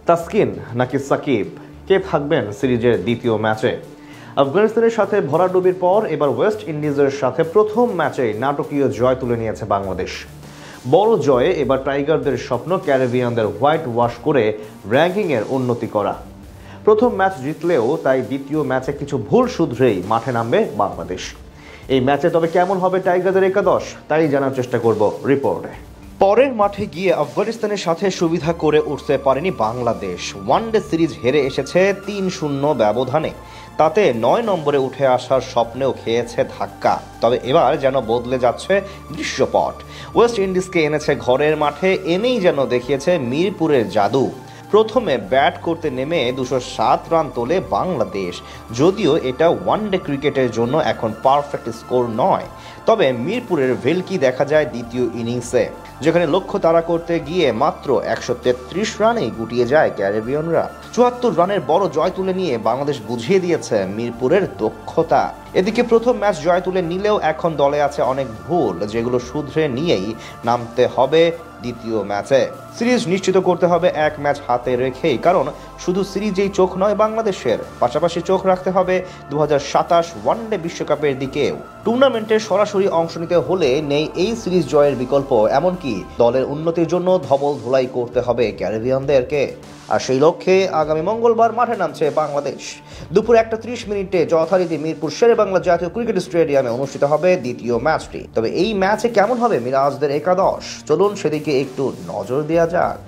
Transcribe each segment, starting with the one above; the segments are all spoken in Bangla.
তাসকিন নাকি সাকিব, কে থাকবেন সিরিজের দ্বিতীয় ম্যাচে? আফগানিস্তানের সাথে ভরাডুবির পর এবার ওয়েস্ট ইন্ডিজের সাথে প্রথম ম্যাচেই নাটকীয় জয় তুলে নিয়েছে বাংলাদেশ। বড় জয়ে এবার টাইগারদের স্বপ্ন ক্যারিবিয়ানদের হোয়াইট ওয়াশ করে র্যাঙ্কিংয়ের উন্নতি করা। প্রথম ম্যাচ জিতলেও তাই দ্বিতীয় ম্যাচে কিছু ভুল শুধরেই মাঠে নামবে বাংলাদেশ। এই ম্যাচে তবে কেমন হবে টাইগারদের একাদশ, তাই জানার চেষ্টা করব রিপোর্টে। পরের মাঠে গিয়ে আফগানিস্তানের সাথে সুবিধা করে উঠতে পারেনি বাংলাদেশ। ওয়ানডে সিরিজ হেরে এসেছে ৩-০ ব্যবধানে, তাতে ৯ নম্বরে উঠে আসার স্বপ্নেও খেয়েছে ধাক্কা। তবে এবার যেন বদলে যাচ্ছে দৃশ্যপট। ওয়েস্ট ইন্ডিজকে এনেছে ঘরের মাঠে, এনেই যেন দেখিয়েছে মিরপুরের জাদু। প্রথমে ব্যাট করতে নেমে ২০৭ রান তোলে বাংলাদেশ। যদিও এটা ওয়ানডে ক্রিকেটের জন্য এখন পারফেক্ট স্কোর নয়, তবে মিরপুরের ভেলকি দেখা যায় দ্বিতীয় ইনিংসে, যেখানে লক্ষ্য তাড়া করতে গিয়ে মাত্র ১৩৩ রানেই গুটিয়ে যায় ক্যারিবিয়ানরা। ৭৪ রানের বড় জয় তুলে নিয়ে বাংলাদেশ বুঝিয়ে দিয়েছে মিরপুরের দক্ষতা। এদিকে প্রথম ম্যাচ জয় তুলে নিলেও এখন দলে আছে অনেক ভুল, যেগুলো শুধরে নিয়েই নামতে হবে দ্বিতীয় ম্যাচে। সিরিজ নিশ্চিত করতে হবে এক ম্যাচ হাতে রেখেই, কারণ শুধু সিরিজেই চোখ নয় বাংলাদেশের, পাশাপাশি চোখ রাখতে হবে ২০২৭ ওয়ানডে বিশ্বকাপের দিকেও। টুর্নামেন্টে সরাসরি অংশ নিতে হলে নেই এই সিরিজ জয়ের বিকল্প, এমনকি দলের উন্নতির জন্য ধবল ধোলাই করতে হবে ক্যারিবিয়ানদেরকে। আর সেই লক্ষ্যে আগামী মঙ্গলবার মাঠে নামছে বাংলাদেশ। দুপুর ১:৩০ যথারীতি মিরপুর শেরেবাংলা জাতীয় ক্রিকেট স্টেডিয়ামে অনুষ্ঠিত হবে দ্বিতীয় ম্যাচটি। তবে এই ম্যাচে কেমন হবে মিরাজদের একাদশ, চলুন সেদিকে একটু নজর দেওয়া যাক।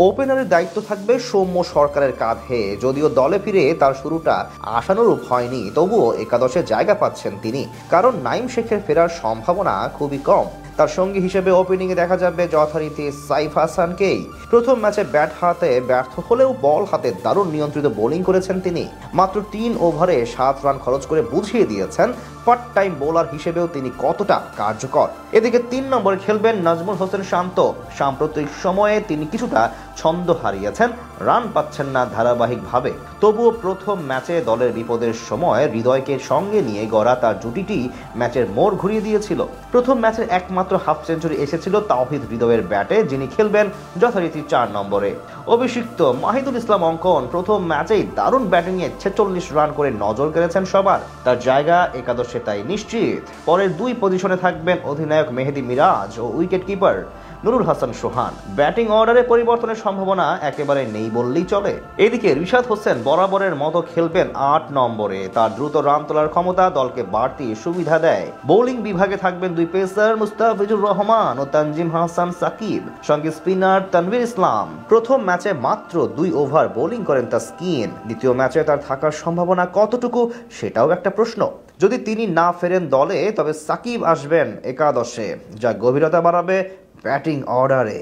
ওপেনারের দায়িত্ব থাকবে সৌম্য সরকারের কাঁধে। যদিও দলে ফিরে তার শুরুটা আশানুরূপ হয়নি, তবুও একাদশে জায়গা পাচ্ছেন তিনি, কারণ নাইম শেখের ফেরার সম্ভাবনা খুবই কম। তার সঙ্গী হিসেবে ওপেনিংয়ে দেখা যাবে যথারীতি সাইফ হাসানকেই। প্রথম ম্যাচে ব্যাট হাতে ব্যর্থ হলেও বল হাতে দারুণ নিয়ন্ত্রিত বোলিং করেছেন তিনি। মাত্র ৩ ওভারে ৭ রান খরচ করে বুঝিয়ে দিয়েছেন পার্ট টাইম বোলার হিসেবেও তিনি কতটা কার্যকর। এদিকে ৩ নম্বরে খেলবেন নাজমুল হোসেন শান্ত। সাম্প্রতিক সময়ে তিনি কিছুটা ছন্দ হারিয়েছেন, রান পাচ্ছেন না ধারাবাহিকভাবে। তবুও প্রথম ম্যাচে দলের বিপদের সময় হৃদয়কে সঙ্গে নিয়ে গড়া তার জুটিটি ম্যাচের মোড় ঘুরিয়ে দিয়েছিল। প্রথম ম্যাচের একমাত্র হাফ সেঞ্চুরি এসেছিল তাওহিদ হৃদয়ের ব্যাটে, যিনি খেলবেন যথারীতি ৪ নম্বরে। অভিষিক্ত মাহিদুল ইসলাম অঙ্কন প্রথম ম্যাচেই দারুণ ব্যাটিংয়ে ৪৬ রান করে নজর কেড়েছেন সবার। তার জায়গা একাদশে তাই নিশ্চিত। পরের ২ পজিশনে থাকবেন অধিনায়ক মেহেদী মিরাজ ও উইকেট কিপার নুরুল হাসান সোহান। ব্যাটিং অর্ডারে পরিবর্তনের সম্ভাবনা একেবারে নেই বললেই চলে। এদিকে রিশাদ হোসেন বরাবরের মতো খেলবেন ৮ নম্বরে। তার দ্রুত রান তোলার ক্ষমতা দলকে বাড়তি সুবিধা দেয়। বোলিং বিভাগে থাকবেন ২ পেসার মুস্তাফিজুর রহমান ও তানজিম হাসান সাকিব, সঙ্গে স্পিনার তানভীর ইসলাম। প্রথম ম্যাচে মাত্র ২ ওভার বোলিং করেন তাসকিন। দ্বিতীয় ম্যাচে তার থাকার সম্ভাবনা কতটুকু, সেটাও একটা প্রশ্ন। যদি তিনি না ফেরেন দলে, তবে সাকিব আসবেন একাদশে, যা গভীরতা বাড়াবে ব্যাটিং অর্ডারে।